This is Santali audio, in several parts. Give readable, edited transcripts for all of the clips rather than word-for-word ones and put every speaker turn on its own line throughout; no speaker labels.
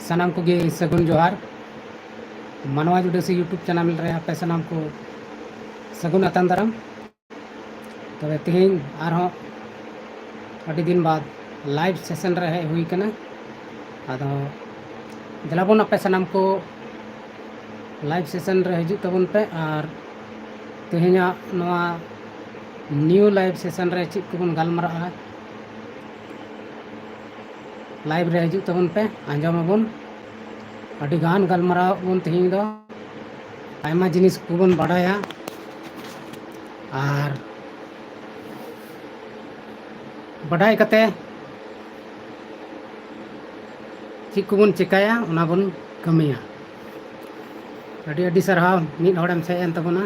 सानाम को सगुन जोहार मानवा जुडेसी यूट्यूब चैनल रे आपे सानाम को सगुन अतन दाराम। तबे तेहें आरहों अड़ी दिन बाद लाइव सेशन रे हेज हुई कना। आदो दलाबोन आपे सानाम को लाइव सेशन रे हिजुग तबन पे और तेहें नवा न्यू लाइव सेशन रे चिक कोबन गालमारा लाइव रे हिजुग तबन पे आंजमाबोन अड़ी गान गालमारा बोन तेहें दो आयमा जिनिस कोबन बाडाया और बाडाय कते चिक कोबन चिकाया ओना बोन कमिया। अड़ी अड़ी सरहाव मिद हड़ेम से एन तबना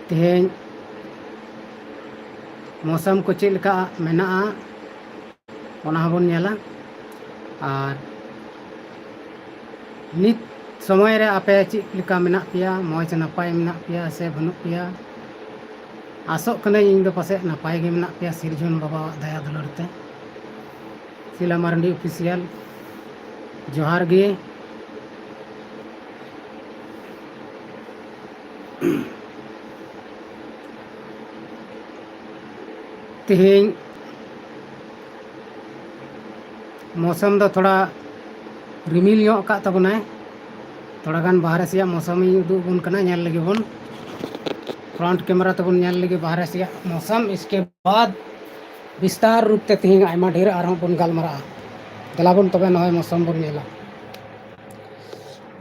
तेहें मौसम को चेक लेका मेना ओना हबन नेला और नित समय रे आपे चेक लेका मेना पिया मौज नपाय मेना पिया से बनु पिया आसोक कने इन दो पासे नपाय गे मेना पिया सिरजन बाबा दया दुलारते सिला मारंडी ऑफिशियल जोहार गे। तेहें मौसम दो थोड़ा रिमिल ᱧᱚᱜ का तबनाय थोड़ा गान बाहर से मौसम उदुग बन कना नेल लगे बन फ्रंट कैमरा तबन नेल लगे बाहर से मौसम। इसके बाद विस्तार रूप ते तेहें आयमा ढेर आरहों बन गालमारा दलाबन तबे नय मौसम बन नेला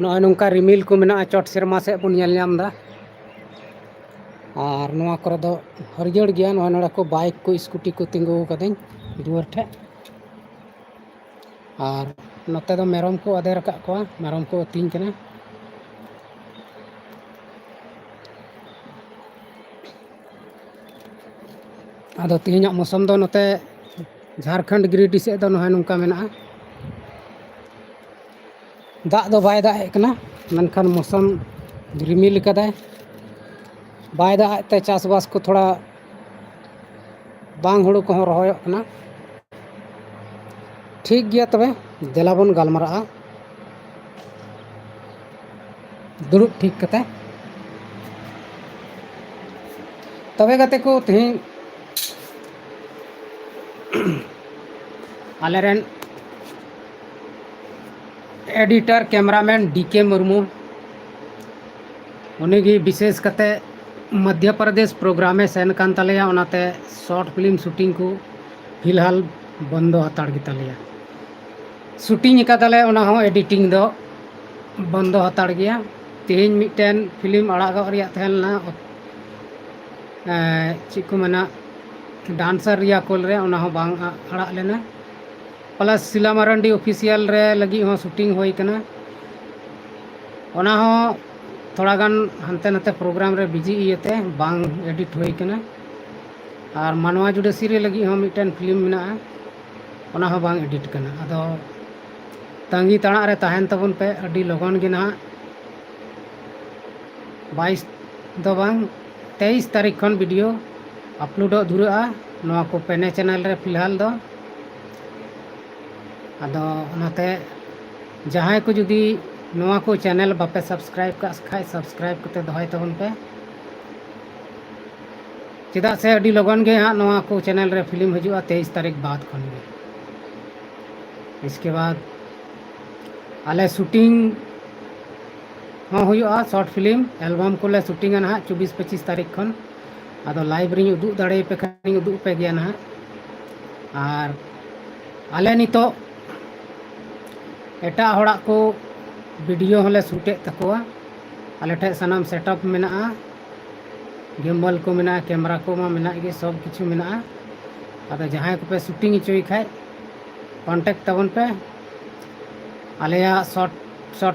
नय नोंका रिमिल को मेना चोट सेरमा से बन नेल ᱧᱟᱢ दा और नोआ करे दो हरियर गया नोआ नोडा को बाइक को स्कूटी को तिंगु कदें दुआर ठे और नोते दो मेरम को अदेर का को मेरम को तीन कना। आदो तेहें मौसम दो नोते झारखंड गिरिडीह से दो नोहा नोंका मेना दाग दो बाय दाग कना मेनखान मौसम रिमिल कदाय बाय दाग ते चासबास को थोड़ा बांग हुड़ू को रहोयक कना। ठीक गया तबे देलाबन गालमारा दुरुब ठीक कते तबे गते को तेहें आलेरेन एडिटर कैमरामैन डीके मुर्मू उन्हीं विशेष कते मध्य प्रदेश प्रोग्राम सेन कान तालेया ओनाते शॉर्ट फिल्म शूटिंग को फिलहाल बंदो हताड़ गे तालेया शूटिंग कादाले ओना हो एडिटिंग दो बंदो हताड़ गया। तेहें मिटन फिल्म आड़ागो रिया तहलना चेक को मेना डांसर रिया कोल रे ओना हो बांग आड़ा लेना प्लस सिला मारंडी ऑफिशियल रे लगी हो शूटिंग होई कना ओना हो थोड़ा गान हंते नते प्रोग्राम रे बिजी इयते बांग एडिट होई कना और मानवा जुडेसी रे लगी हो मिटन फिल्म मेना ओना हो बांग एडिट कना। आदो तंगी ताणा रे ताहेन तबन पे अडी लगन गे ना 22 दो बांग 23 तारीख खन वीडियो अपलोड धुरा नवा को पेने चैनल रे फिलहाल दो आदो ओनाते जहां को जुदी नवा को चैनल बापे सब्सक्राइब का खाय सब्सक्राइब करते दोहय तबन पे चेदा से अडी लगन गे हाँ नवा को चैनल रे फिल्म हजुआ 23 तारीख बाद खन गे। इसके बाद आले शूटिंग हाँ हुआ शॉर्ट फिल्म एल्बम को ले शूटिंग ना 24-25 तारीख खन आदो लाइव रे उदुग दाड़े पे खानी उदुग पे गया ना और आले नितो एटा होड़ा को वीडियो हले शूटे तकोआ आले ठे सनाम सेटअप मेना गिम्बल को मेना कैमरा को मा मेना गे सब किछु मेना आदो जहां को पे शूटिंग चोई खाय कांटेक्ट तबन पे आलेया शॉर्ट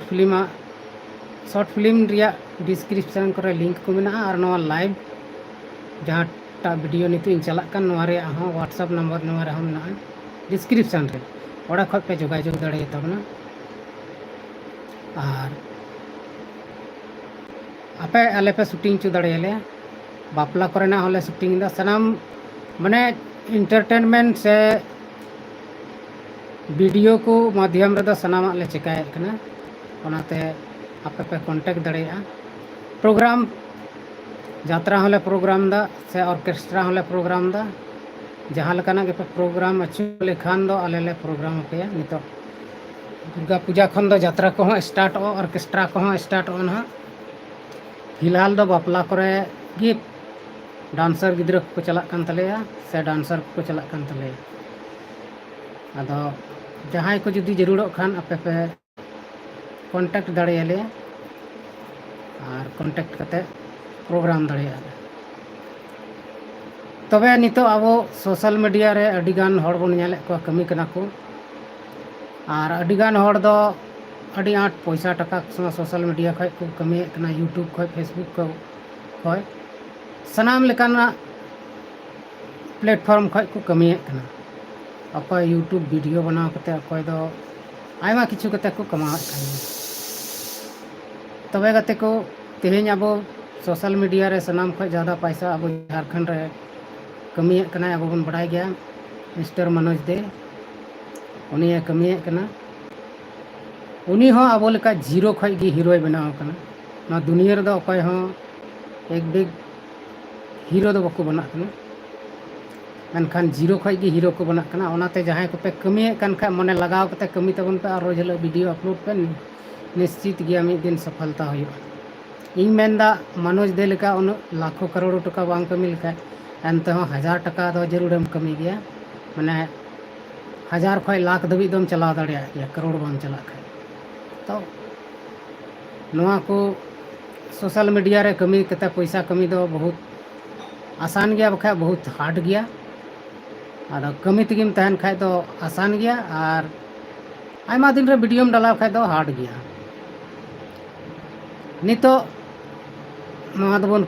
फिल्म रिया डिस्क्रिप्शन करे लिंक को मेना और नवा लाइव जहां टा वीडियो नितो इन चला कान नवा रे हां व्हाट्सएप नंबर नवा रे हम ना डिस्क्रिप्शन रे ओड़ा खत पे जोगाजोग दाड़े तबना और आपे आले पे शूटिंग चो दाड़े ले बापला करना होले शूटिंग दा सनाम माने एंटरटेनमेंट से वीडियो को माध्यम रे सनामा ले चिकायत कना ओनाते आपे पे कांटेक्ट दाड़ेया प्रोग्राम यात्रा होले प्रोग्राम दा से ऑर्केस्ट्रा होले प्रोग्राम दा जहाँ लेकाना के पे प्रोग्राम अचु लेखान दो आले ले प्रोग्राम पे नितो दुर्गा पूजा खन दो यात्रा को स्टार्ट ऑर्केस्ट्रा को स्टार्ट ना फिलहाल दो बापला करे गे डांसर गिद्रा को चला कान तलेया से डांसर को चला कान तलेया अदो जहाँ को जुदी जरूर खान आपे पे कांटेक्ट दाड़ेयाले और कांटेक्ट करते प्रोग्राम दाड़ेया तबे नितो अब सोशल मीडिया रे अडिगान हड़ बन नेले को कमी कना को और अडिगान हड़ दो अडी आठ पैसा टका सोशल मीडिया खय को कमी कना यूट्यूब खय फेसबुक को खय सनाम लेकाना प्लेटफॉर्म खय को कमी कना अकोय यूट्यूब वीडियो बनाव कते अकोय दो आयमा किछु कते को कमाव कना तबे गते को तेहेन अब सोशल मीडिया रे सनाम खय ज़्यादा पैसा अब झारखंड रे कमी कना अब बन बड़ाय गया मिस्टर मनोज दे उनी कमी कना उनी हो अब लेका जीरो खय गी हीरो बनाव कना ना दुनिया रे दो अकोय हो एक बिग हीरो दो बको बना कना एनखान जीरो खय गी हीरो को बना कना ओनाते जहां को पे कमी कन खा मने लगाव कते कमी तबन पे और रोज हिलो वीडियो अपलोड पे निश्चित गया मिद दिन सफलता हो इन मेनदा मनोज दे लेका उन लाखों करोड़ टका बांग कमी लेका एनते हो 1000 टका दो जरूरम कमी गया माने 1000 खय लाख धबी दम चला दाड़िया या करोड़ बांग चला खा तो नोआ को सोशल मीडिया रे कमी कते पैसा कमी दो बहुत आसान गया बखा बहुत हार्ड गया और कमी तगिम तहन खाय दो आसान गया और आयमा दिन रे वीडियो में डाला खाय दो हार्ड गया नितो नोआ दबन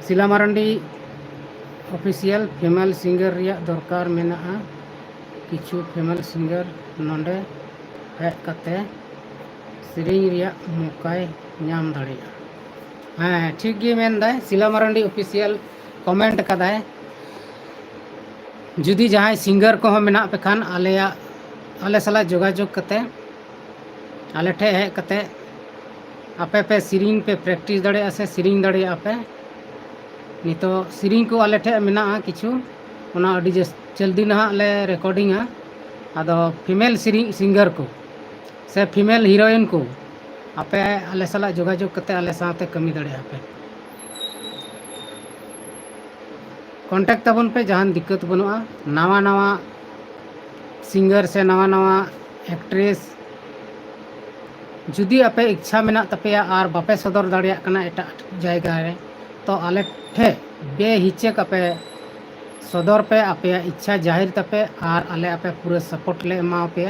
शिला मारंडी ऑफिशियल फीमेल सिंगर रिया दरकार मेना किछु फीमेल सिंगर नोंडे हेज कते सेरिंग रिया मौकाय नाम दाड़िया हाँ ठीक गे मेनदा शिला मारंडी ऑफिशियल कमेंट कदाय जुदी जहाँ सिंगर को मेना पे खान आले साला जोगाजोग कते आले ठे हेज कते आपे पे सिरिंग पे प्रैक्टिस दाड़े से सिरिंग दाड़े आपे नितो सिरिंग को आले ठे मेना किछु ओना अडी जल्दी ना ले रिकॉर्डिंग आदो फीमेल सिंगर को से फीमेल हीरोइन को आपे आले साला जोगाजोग कते आले साथे कमी दाड़े आपे कांटेक्ट तबन पे जहां दिक्कत बनुआ नवा नवा सिंगर से नवा नवा एक्ट्रेस जुदी आपे इच्छा मेना तपेया और बापे सदर दाड़िया कना एटा जायगा रे तो आले ठे बेहिचक आपे सदर पे आपे इच्छा जाहिर तपे और आले आपे पूरे सपोर्ट ले एमा पे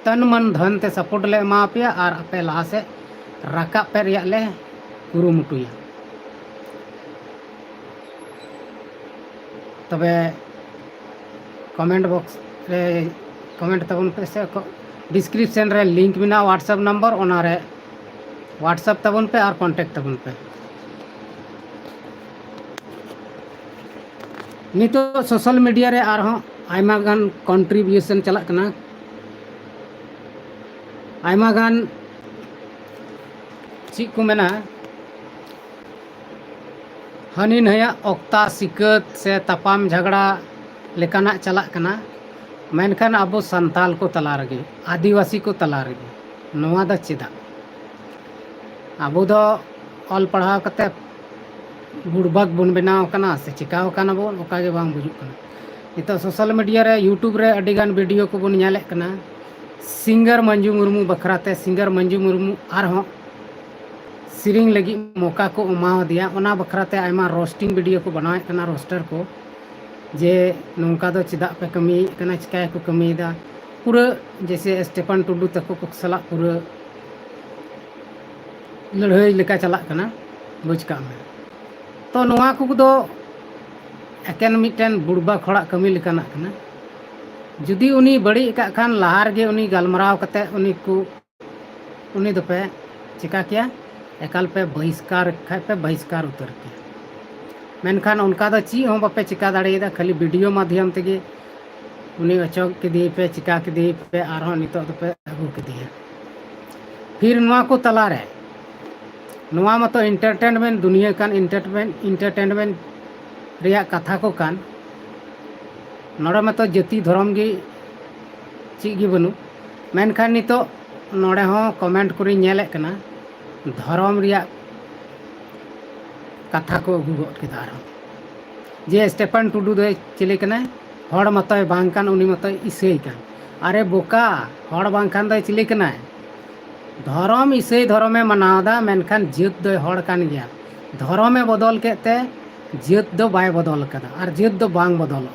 तन मन धन ते सपोर्ट ले एमा पे और आपे लहा से राका पे रिया ले कुरुमुटुया तबे कमेंट बॉक्स रे कमेंट तबन पे से डिस्क्रिप्शन रे लिंक मेना व्हाट्सएप नंबर ओना रे व्हाट्सएप तबन पे और कांटेक्ट तबन पे नितो सोशल मीडिया रे आरहों आयमा गान कंट्रीब्यूशन चला कना आयमा गान ची को मेना हनी नया ओक्ता सिकत से तपाम झगड़ा लेकाना चला कना मेनखान अब संताल को तला रगे आदिवासी को तला रगे नोआ द चेदा अब दो ऑल पढ़ा कते बुड़बक बन बनाव कना से चिकाव कना बोन ओका के बांग बुजुक कना नितो सोशल मीडिया रे यूट्यूब रे अडिगान वीडियो को बन नेले कना सिंगर मंजू मुर्मू बखराते सिंगर मंजू मुर्मू आरहों सिरिंग लगी मौका को एमाव दिया ओना बखराते आयमा रोस्टिंग वीडियो को बनावे कना रोस्टर को जे नौका दो चिदा पे कमी कना चिकाय को कमीदा पूरा जैसे स्टेफन टुडू तको को सला पूरा लड़ाई लेका चला कना बुझ का में तो नोआ को दो एकेन मिटन बुड़बा खड़ा कमी लेकाना कना जुदी उनी बड़ी का खान लहार गे उनी गलमराव कते उनी को उनी दो पे चिका किया एकाल पे बहिष्कार खाए पे बहिष्कार उतर के मेनखान उनका दो ची हों बापे चिका दाड़ेदा खाली वीडियो माध्यम तेगे उन्हें अचोक के पे चिका के पे आरहों नितो पे अगू के फिर नुआ को तला रे नुआ मतो एंटरटेनमेंट दुनिया कान एंटरटेनमेंट रिया कथा को कान नोड़े मतो जाति धर्म गी ची गी बनु मेनखान नितो नोड़े हों कमेंट करी नेले कना धर्म रिया कथा को अगू गद केदा जे स्टेफन टुडू दो चिले कना हड़ मतय बांकान उनी मतय इसेय कान अरे बोका हड़ बांकान दो चिले कना धर्म इसेय धर्मे मनावदा मेनखान जात दो हड़ कान गया धर्मे बदल केते जात दो बाय बदल कदा और जात दो बांग बदल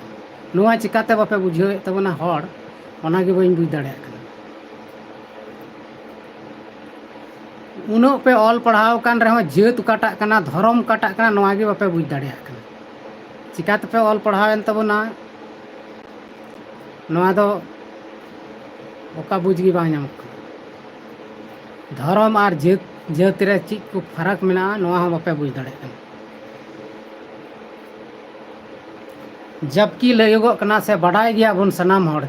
नुआ चिकाते बापे बुझाव तबना हड़ ओनागे बइन बुझ दाड़े उनो पे ऑल पढ़ाव कान रहो जात काटा कना धर्म काटा कना नुआगे बापे बुझ दाड़े चिकाते पे ऑल पढ़ाव तबना नुआ दो ओका बुझ गी बांग नाम धर्म और जात रे ची को फरक मेना नुआ हम बापे बुझ दाड़े जबकि लयोगो कना से बड़ाई गया बन सनाम हड़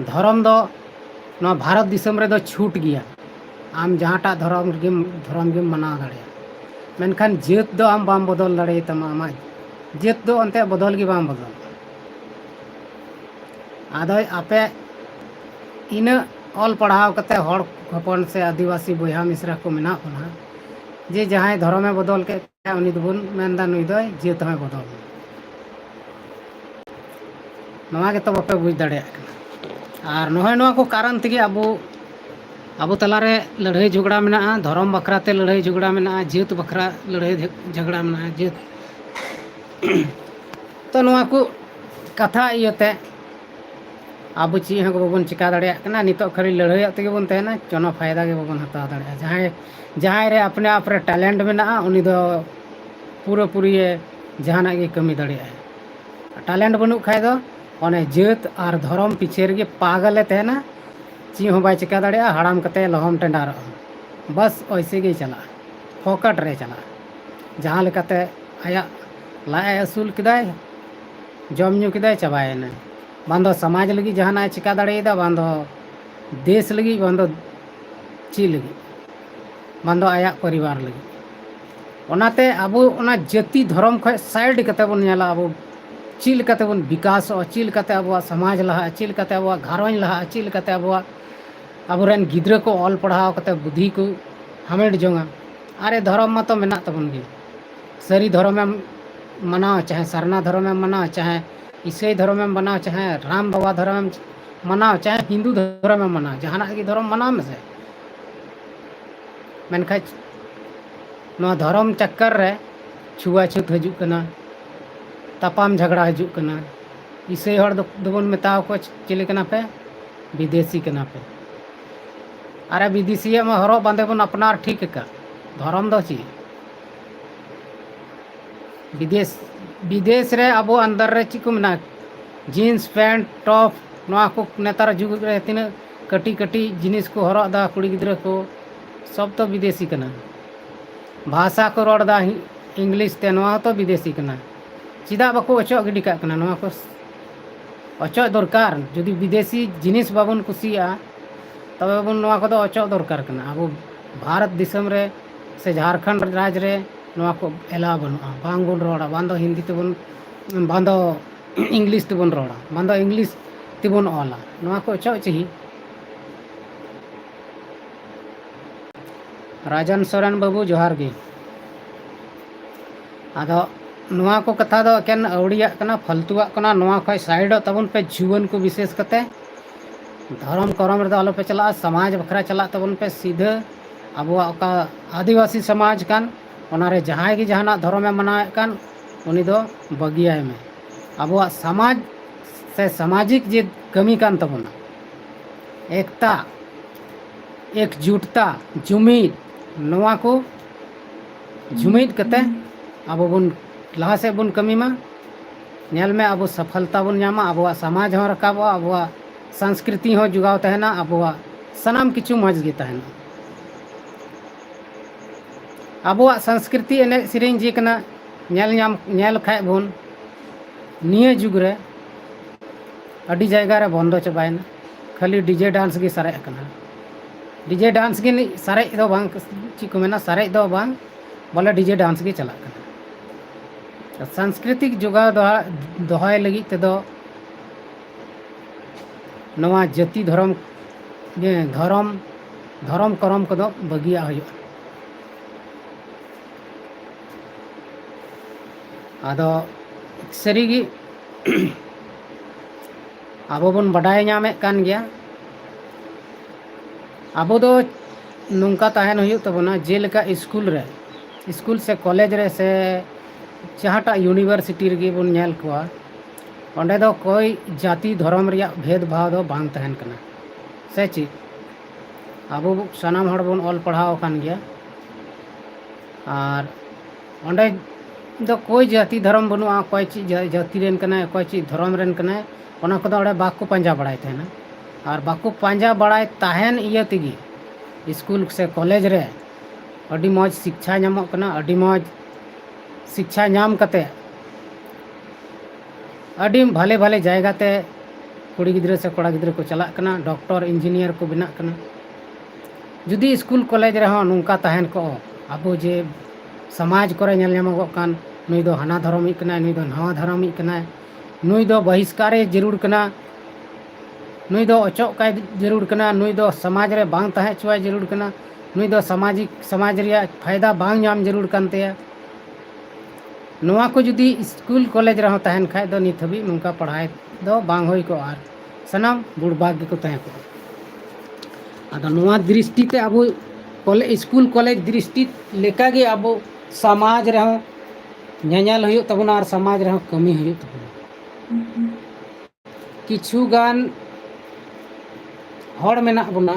धर्म दो नो भारत दिसम रे दो छूट गया आम जहाँटा धर्म गे मनाव दाड़े मेनखान जात दो आम बाम बदल दाड़े तमा आमा जात दो अंते बदल गे बाम बदल आदो आपे इन ऑल पढ़ाव कते हड़ हपन से आदिवासी बोया मिश्रा को मेना बना जे जहाँ धर्मे बदल के उनी दोबन मेनदा नुई दो जात हमें बदल नवा के तो बापे बुझ दाड़े और नोहे नवा को कारण तेगे अब तलारे लड़ाई झगड़ा में धर्म बखराते लड़ाई झगड़ा में जात बखरा लड़ाई झगड़ा में जात तो नवा को कथा इयते अब ची हाँ बाबन चिका दाड़ा नितो खाली लड़ाई तेगे बन तहना चनो फायदा के बाबन हता दाड़ा जहाँ रे अपने आप रे टैलेंट में उनी दो पूरा पूरी जहाना गे कमी दाड़ा टैलेंट बनू खाए दो ओने जात और धर्म पीछे रे पागल तहना ची हों बाय चिका दाड़ा हड़ाम कते लहम टेंडार बस ऐसे गे चला फोकट रे चला जहाँ लेकाते आया लाए असूल किदाय जम न्यू किदाय चाबायना बांधो समाज लगी जहाना चिका दाड़ेदा बांधो देश लगी बांधो ची लगी बांधो आया परिवार लगी ओनाते अब ओना जाति धर्म खय साइड कते बन नेला अब चिल कते बन विकास चिल कते अब समाज लहा चिल कते अब घरवंज लहा चिल कते अब रेन गिद्रा को ऑल पढ़ाव कते बुद्धि को हमेट जोंगा अरे धर्म मा तो मेना तबन गे सारी धर्म में मनाओ चाहे सरना धर्म में मनाओ चाहे ईसाई धर्म में मनाओ चाहे राम बाबा धर्म में मनाओ चाहे हिंदू धर्म में मनाओ जहाना की धर्म मनाओ में से मेनखा नो धर्म चक्कर रे छुआछूत हजूक कना तापाम झगड़ा हजूक कना ईसाई हड़ दोबन मेताव को चिले कना पे विदेशी कना पे अरे विदेशी में हरो बांधे बन अपनार ठीक का धर्म दो ची विदेश रे अब अंदर रे चिको मना जीन्स पैंट टॉप नवा को नेतार जुग रे तीन कटी कटी जिनिस को हरो दा कुड़ी गिद्रा को सब तो विदेशी कना भाषा को रोड़ दा इंग्लिश ते नवा तो विदेशी कना चिदा बाको अचो गिडी का कना नवा को अचो दरकार जदि विदेशी जिनिस बाबन कुसिया तबे बन नवा को अचो दरकार कना अब भारत दिसम रे से झारखंड राज्य रे नवा को एला बनुआ बांग बन रोड़ा बांधो हिंदी तेबन बांधो इंग्लिश तेबन रोड़ा बांधो इंग्लिश तेबन ऑला नवा को अचो चाहिए राजन सोरेन बाबू जोहार गे आदो नवा को कथा दो केन अवड़िया कना फालतुआ कना नवा खय साइड तबन पे जीवन को विशेष कते धर्म करम रे आलो पे चला समाज बखरा चला तबन पे सीधे अब आदिवासी समाज कान ओनारे जहाँ की जहाना धर्म में मनाए कान उनी दो बगिया में अब समाज से सामाजिक जे कमी कान तबना एकता एकजुटता जुमीद नवा को जुमीद कते अब बन लहा से बन कमी में नेल में अब सफलता बन नामा अब समाज हो रकाब अब संस्कृति हो जुगाव तहना अब सनाम किचु मज गे तहना अब संस्कृति एने सेरें जे कना नेल खाए बन निये जुग रे अड़ी जायगा रे बंदो चबायना खाली डीजे डांस गे सारे कना डीजे डांस गे सारे दो बांग ची को मेना सारे दो बांग बोले डीजे डांस गे चला कना सांस्कृतिक जोगा दोहाय लगी ते दो नवा जाति धर्म धर्म धर्म करम को दो बगिया होयो आदो सरीगी अब बन बडाय नामे कान गया अब दो नौका तहन हुई तबना जेलका स्कूल से कॉलेज रे से जहाँटा यूनिवर्सिटी रे बन नेल कोआ ओंडे दो कोई जाति धर्म रिया भेदभाव दो बांग तहन कना से ची अब सानाम हड़ बन ऑल पढ़ाव कान गया और ओंडे दो कोई जाति धर्म बनुआ कोई चीज जाति रेन कना कोई चीज धर्म रेन कना ओना को दो बाको पंजा बड़ाय तहना और बाको पंजा बड़ाय तहन इया तिगी स्कूल से कॉलेज रे अड़ी मौज शिक्षा नामक कना अड़ी मौज शिक्षा नाम कते अड़ी भाले भाले जायगा ते कुड़ी गिद्रे से कोड़ा गिद्रे को चला कना डॉक्टर इंजीनियर को बना कना जुदी स्कूल कॉलेज रे हो नुंका तहन को अब जे समाज करे नेल नामक कान नुई दो हाना धर्मिक कना नुई दो नवा धर्मिक कना नुई दो बहिष्कारे जरूर कना नुई दो अचोक का जरूर कना नुई दो समाज रे बांग तहे चुवाय जरूर कना नुई दो समाज रिया फायदा बांग नाम जरूर कानते नवा को जुदी स्कूल कॉलेज रहो तहन खाय दो नित हबी नुंका पढ़ाई दो बांग होई को आर सनाम बुढ़बाग को तहे को आदो नवा दृष्टि ते अब कॉलेज स्कूल कॉलेज दृष्टि लेका गे अब समाज रहो नेल हुई तबना और समाज रहो कमी हुई तबना किछु गान हड़ मेना बना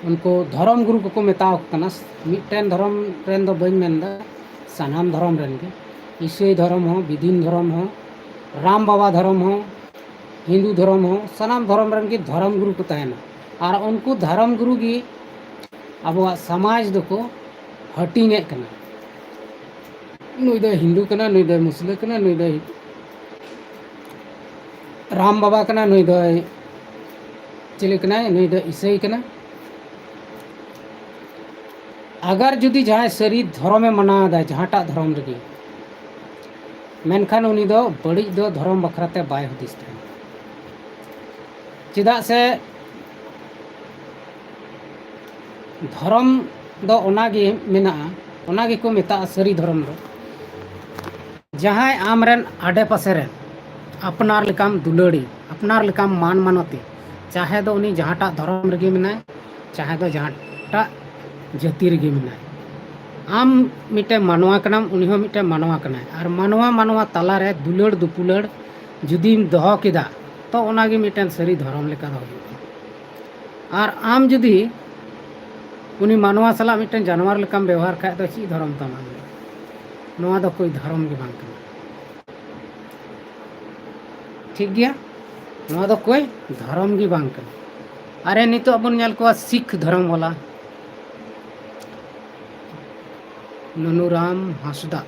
उनको धर्म गुरु को मेताव कना मिटन धर्म रेन दो बइन मेनदा सानाम धर्म रेन के ईसाई धर्म हो विदिन धर्म हो राम बाबा धर्म हो हिंदू धर्म हो सानाम धर्म रेन के धर्म गुरु को तहना और उनको धर्म गुरु की अब समाज दो को हटिंगे कना नुई दो हिंदू कना नुई दो मुस्लिम कना नुई दो राम बाबा कना नुई दो चिली कना नुई दो ईसाई कना अगर जुदी जहाँ सरी धर्मे मनाव दा जहाँटा धर्म रगे मेनखान उनी दो बड़ी दो धर्म बखराते बाय हुदिस तहन चिदा से धर्म दो ओनागे मेना ओनागे को मेता सरी धर्म दो जहाँ आमरेन आडे पासे रेन अपनार लेकाम दुलड़ी अपनार लेकाम मान मानती चाहे दो उनी जहाँटा धर्म रगे मेना चाहे दो जहाँटा जाति रगे मेना आम मिटे मानवा कनाम उनी हो मिटे मानवा कना और मानवा मानवा तला रे दुलड़ दुपुलड़ जुदीम दोहो केदा तो ओनागे मिटेन सरी धर्म लेका दो और आम जुदी उनी मानवा सला मिटेन जानवर लेकाम व्यवहार खाय तो ची धर्म तम नवा दो कोई धर्म के बांग कना ठीक गया नवा दो कोई धर्म की बांग कना अरे नितो अबन नेल को सिख धर्म वाला ननुराम हासदा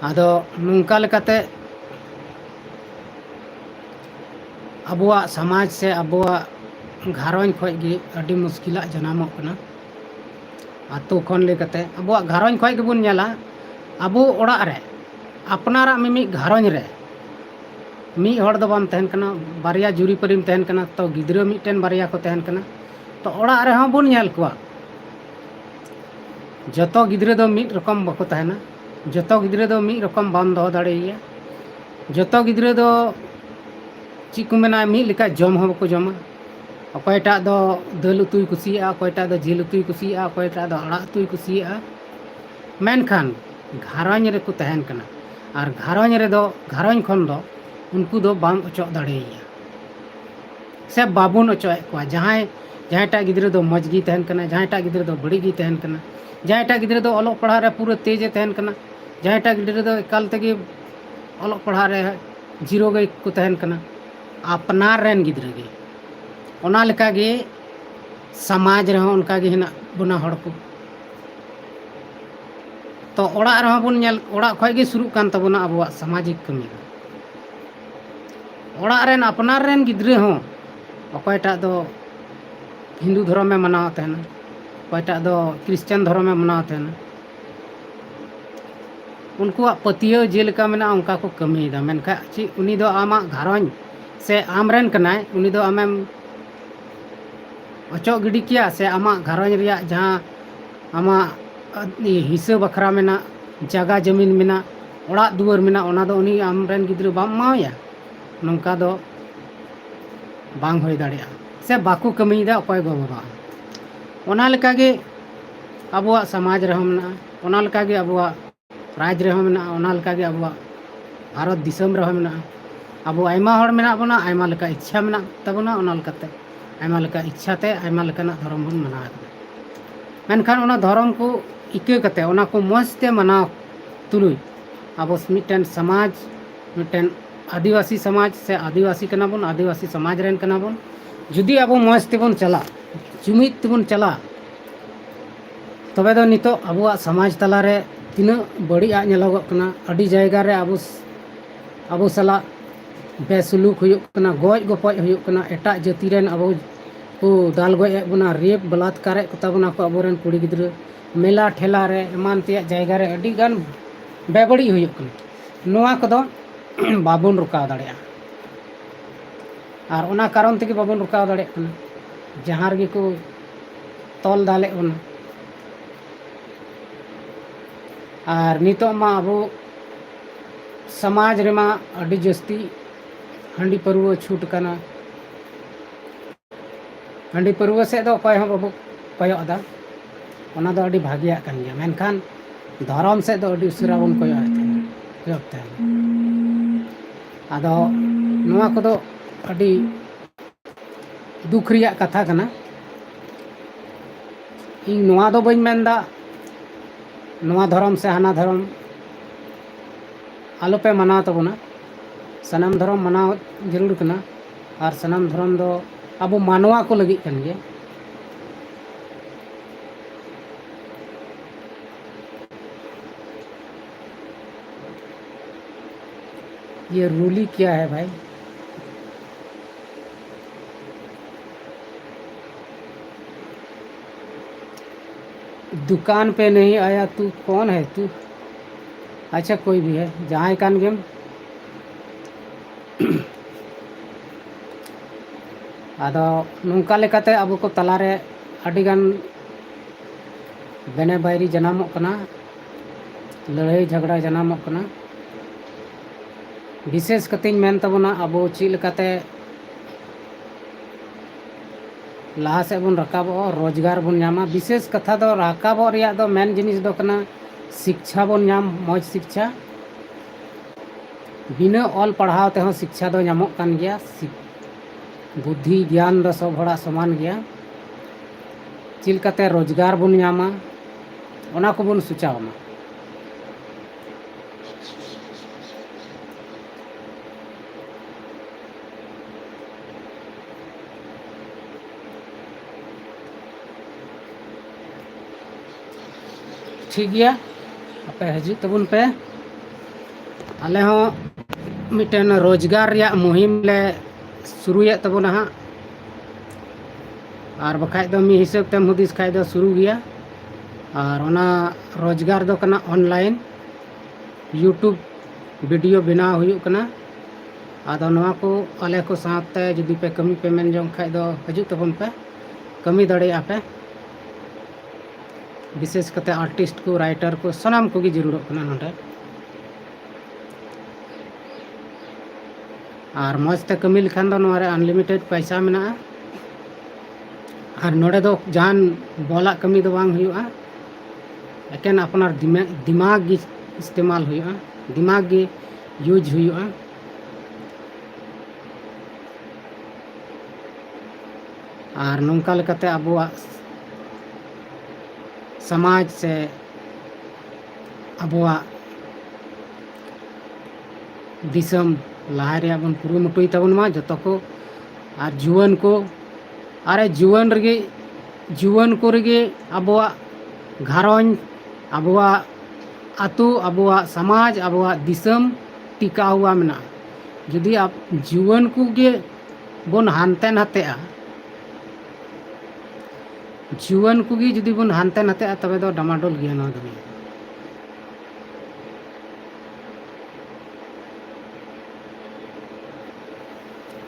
आदो नुंका लेकाते अबुआ समाज से अबुआ घारों खोज गे अड़ी मुश्किला जनामो कना आतो खन लेकाते अबुआ घारों खोज के बुन नेला अबु ओड़ा रे अपनारा मिमी घारों रे मी हड़ दो बाम तहन कना बारिया जुरी परिम तहन कना तो गिद्रा मिटन बारिया को तहन कना तो ओड़ा रे हं बुन नेल कोआ जतो गिद्रा दो मिट रकम बको तहना जतो गिद्रा दो मिट रकम बाम दो दाड़ेया जतो गिद्रा दो ची को मेना मी लेका जम हो बको जमा अकयटा दो दाल उतुय कुसिया अकयटा दो जिल उतुय कुसिया अकयटा दो अड़ा उतुय कुसिया मेनखान घारों रे को तहन कना और घारों रे दो घारों खन दो उनको दो बाम अचो दाड़ेया से बाबुन अचोए को जहाँ जहाँटा गिद्रा दो मज गी तहन कना, जहाँटा गिद्रा दो बड़ी गी तहन कना, जहाँटा गिद्रा दो ऑलोग पढ़ा रे पूरा तेज तहन कना, जहाँटा गिद्रा दो एकाल तेगे ऑलोग पढ़ा रे जीरो गई को तहन कना। अपनार रेन गिद्रा गे ओना लेका गे समाज रहो उनका गे हिना बुना हड़ को। तो ओड़ा रहो बुन नेल ओड़ा खय गे शुरू कान तबना अबुआ सामाजिक कमी। ओड़ा रेन अपनार रेन गिद्रा हो अकयटा दो हिंदू धर्म में मनाव तहना, अकयटा दो क्रिश्चियन धर्म में मनाव तहना, उनकुआ पतियो जेलका मेना उनका को कमीदा। मेनखा ची उनी दो आमा घारंज से आमरेन कनाय, उनी दो आमेम अचो गिडी किया से आमा घारंज रिया जहां आमा हिस्सा बखरा मेना जगह जमीन मेना ओड़ा दुआर मेना ओना दो उनी आमरेन गिद्रा बाम मावया नोंका दो बांग होय दाड़िया से बाकू कमीदा अकय गो बाबा। ओना लेका गे अबुआ समाज रहो मेना, ओना लेका गे अबुआ राज रहो मेना, ओना लेका गे अबुआ भारत दिसम रहो मेना। अबो आयमा हड़ मेना बना आयमा लेका इच्छा मेना तबना, ओना लेकाते आयमा लेका इच्छाते आयमा लेकाना धर्म बन मनाव मेनखान ओना धर्म को इका कते ओना को मजते मनाव तुलुय अब मिटन समाज मिटन आदिवासी समाज से आदिवासी कना बन, आदिवासी समाज रेन कना बन। जुदी अब मज तेबन चला जुमिद तेबन चला तबे दो नितो अबुआ समाज तलारे तीना बड़ी नेलोगोग कना। अडी जायगा रे अबो सला बेसलूक हुयुग कना, गoj गपoj हुयुग कना, एटा जाति रेन अबो को दाल गoj ए बना, रेप बलात्कार ए कता बना को अबोरेन कुड़ी गिद्रा मेला ठेला रे एमान तेया जायगा रे अडी गान बेबड़ी हुयुग कना। नोआ कदो बाबन रुकाव दाड़िया और ओना कारण तेगे बाबन रुकाव दाड़िया कना। जहां रे को तोल दाले बना और नितो मा अबो समाज रेमा अडी जस्ती हंडी परुआ छूट कना। हंडी परुआ से दो अकय हो बाबू कयक दा ओना दो अडी भागिया कन गया, मेनखान धर्म से दो अडी उसरा बन कयक तहना। आदो नोआ कोदो अडी दुख रिया कथा कना। इन नोआ दो बइन मेनदा नोआ धर्म से हाना धर्म आलोपे मनाव तबना, सनाम धर्म मनाव जरूर कना और सनाम धर्म दो अब मानवा को लगी कन गया। ये रूली क्या है भाई? दुकान पे नहीं आया तू कौन है तू? अच्छा कोई भी है जहाँ कान गेम आदो नौका लेकाते अब को तलारे अडिगान बेने बायरी जनामोग कना, लड़ाई झगड़ा जनामोग कना। विशेष कतें मेन तबना अब चेद लेकाते लहा से बन रकाबो रोजगार बन नामा। विशेष कथा दो रकाबो रिया दो मेन जिनिस दो कना शिक्षा बन नाम, मौज शिक्षा बिना ऑल पढ़ाव ते शिक्षा दो नामोग कान गया। बुद्धि ज्ञान दो सब हड़ा समान गया। चिलकाते रोजगार बन नामा ओना को बन सुचावमा। ठीक गया आपे हजू तबन पे आले हो मिटन रोजगार रिया मुहिम ले शुरुए तबना हाँ और बखाय दो मी हिसाब तेम हुदिस खाय दो शुरू गया। और ओना रोजगार दो कना ऑनलाइन यूट्यूब वीडियो बनाव हुयुग कना। आदो नवा को आले को साथे जुदी पे कमी पे मेन जों खाय दो हजू तबन पे कमी दाड़े पे। विशेष कते आर्टिस्ट को राइटर को सनाम को की जरूरत कना नोडे। और मजते कमी लिखान दो नोरे अनलिमिटेड पैसा मेना। और नोडे दो जहान बोला कमी दो बांग हुयुआ, एकेन अपनार दिमाग गी इस्तेमाल हुयुआ, दिमाग गी यूज हुयुआ। और नौका लेकाते अबुआ समाज से अबुआ दिसम लहा रे बन कुरुमुटुई तबन मा जतो को और जुवन को अरे जुवन को रेगे अबुआ घारोंज अबुआ आतु अबुआ समाज अबुआ दिसम टिका हुआ मेना जुदी आप जुवन को गे बन हानते नातेआ जुवन को गे जुदी बन हानते नातेआ तबे दो डमाडोल गया ना दुनिया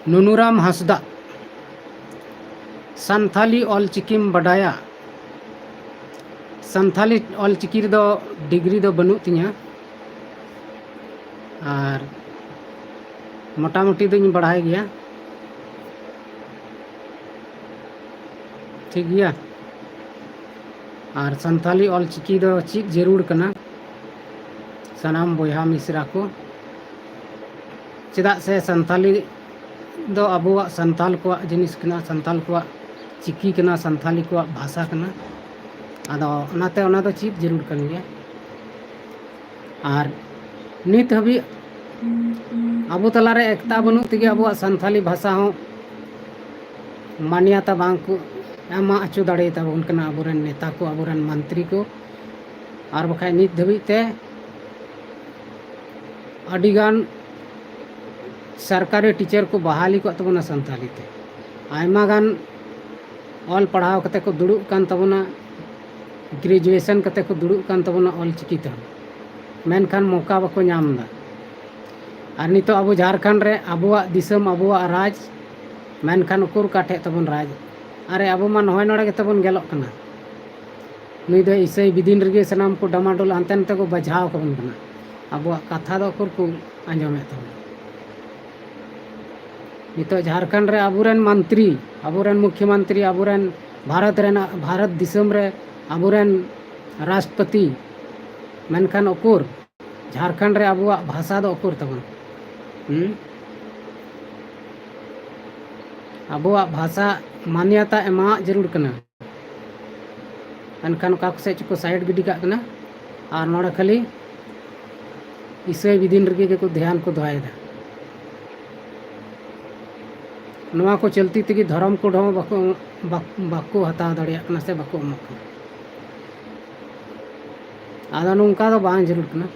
नुनुराम हासदा संथाली ऑलचिकीम बडाया संथाली ऑलचिकी दो डिग्री दो बनू तिया और मोटामुटी दोኝ बढ़ाई गया ठीक गया और संथाली ऑलचिकी दो चीज जरूर कना सनाम बोया मिश्रा को चेदा से संथाली दो अबुआ संताल को जिनिस कना संताल को चिकी कना संथाली को भाषा कना आदो ओनाते ओना दो चीज जरूर कन गया और नित हबी अबो तलारे एकता बनू तिगे अबुआ संथाली भाषा हो मान्यता बांग को एमा अचु दाड़े ताबन कना अबुरेन नेता को अबुरेन मंत्री को और बखाय नित धबी ते अडिगान सरकारी टीचर को बहाली को तबना संथाली ते आयमा गान ऑल पढ़ाव कते को दुड़ुब कान तबना ग्रेजुएशन कते को दुड़ुब कान तबना ऑल चिकी ते मेनखान मौका बाको नाम दा और नितो अबो झारखंड रे अबुआ दिसम अबुआ राज मेनखान उकुर काठे तबन राज अरे अबो मा नहय नोड़े गे तबन गेलोक कना नुई दो ईसई विदिन रेगे सनाम को डमाडोल हानते नाते को बजाव कबन कना अबुआ कथा दो उकुर को आंजमे तबन नितो झारखंड रे अबुरेन मंत्री अबुरेन मुख्यमंत्री अबुरेन भारत दिसम रे अबुरेन राष्ट्रपति मेनखान उकुर झारखंड रे अबुआ भाषा दो उकुर तबन अबुआ भाषा मान्यता एमा जरूर कना एनखान का से को साइड गिडी का कना और नोड़े खाली ईसई विदिन रेगे को ध्यान को दोहायदा नवा को चलती तगी धर्म को ढो बाको हता दाड़िया कना से बाको एमक कना आदा नोंका दो बांग जरूर कना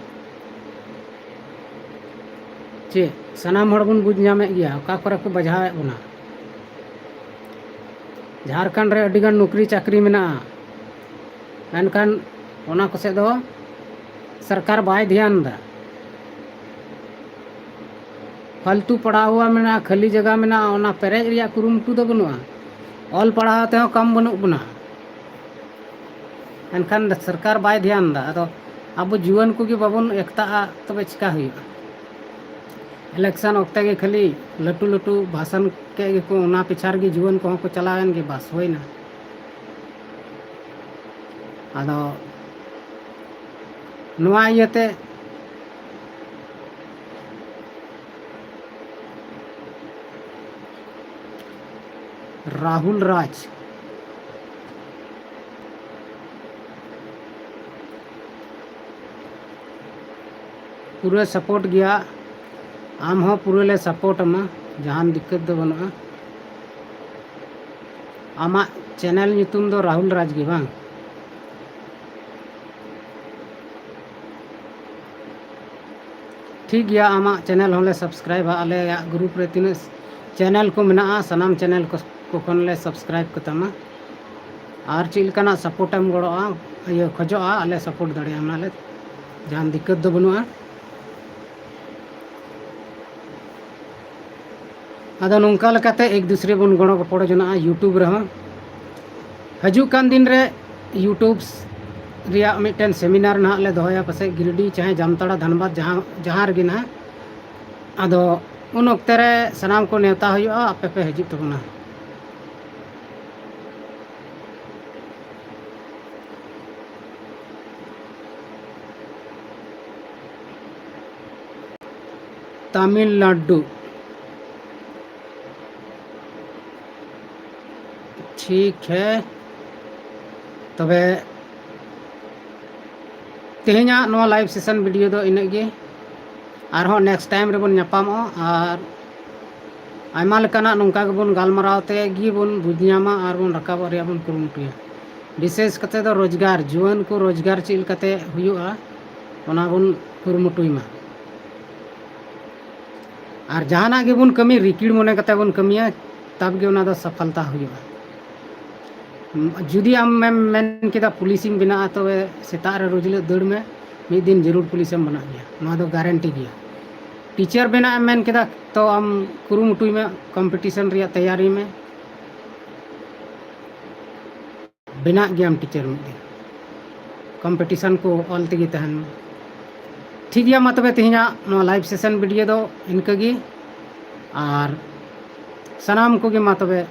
चे सनाम हड़ बन बुझ नामे गया का करे को बजावे बना झारखंड रे अडिगान नौकरी चाकरी मेना एनखान ओना को से दो सरकार बाय ध्यान दा फालतू पढ़ाव हुआ मेना खाली जगह मेना ओना पेरेज रिया कुरुमुटु दो बनुआ ऑल पढ़ाव ते हो कम बनू बना एनखान सरकार बाय ध्यान दा अदो अब जुवन को बाबन एकता तबे चिका हुआ इलेक्शन वक्त के खाली लटू लटू भाषण के को ओना पिछार के जुवन को चलावेन के बस होइना आदो नवा इयते राहुल राज पूरे सपोर्ट गया आम हो पूरे ले सपोर्ट अमा जहान दिक्कत दो बनुआ आमा चैनल ᱧᱩᱛᱩᱢ दो राहुल राज गे बांग ठीक गया आमा चैनल होले सब्सक्राइब आले ग्रुप रे तीन चैनल को मेना सनाम चैनल को खन ले सब्सक्राइब कतमा और चिलकाना सपोर्ट एम गड़ोआ ये खजोआ आले सपोर्ट दाड़िया माले जहान दिक्कत दो बनुआ आदो नौका लकाते एक दूसरे बन गड़ो गपड़ जना यूट्यूब रहा हजू कान दिन रे यूट्यूब रिया मिटन सेमिनार ना ले दोया पासे गिरडी चाहे जामताड़ा धनबाद जहाँ रगे ना आदो उन वक्त रे सनाम को नेवता हुआ आपे पे हजू तबना तमिलनाडु ठीक है तबे तेहेना नोआ लाइव सेशन वीडियो दो इना गे आरहो नेक्स्ट टाइम रे बोन ᱧᱟᱯᱟᱢᱚᱜᱼᱟ आर आयमा लेकाना नोंका गेबोन गालमाराव ते गी बोन बुझ ᱧᱟᱢᱟ आर बोन राकाबᱚᱜ ᱨᱮᱭᱟᱜ बोन कुरुमुटुया विशेष कते दो रोजगार जुआन को रोजगार चिल कते हुयुआ ओना बोन कुरुमुटुयमा और जहाना गे बोन कमी रिकिड़ मने कते बोन कमिया तब गे ओना दो सफलता हुयुआ जुदी आम मेन केदा पुलिसिंग बिना तबे सेता रे रोजले दौड़ में मिद दिन जरूर पुलिसम बना गया नोआ दो गारंटी गया टीचर बिना मेन केदा तो आम कुरुमुटुई में कंपटीशन रिया तैयारी में बिना गया टीचर मिद दिन कंपटीशन को ऑल तेगी तहन ठीक गया मा तबे तेहिना नोआ लाइव सेशन वीडियो दो इनकगी और सनाम को गे मा तबे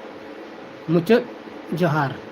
मुचाद जोहार।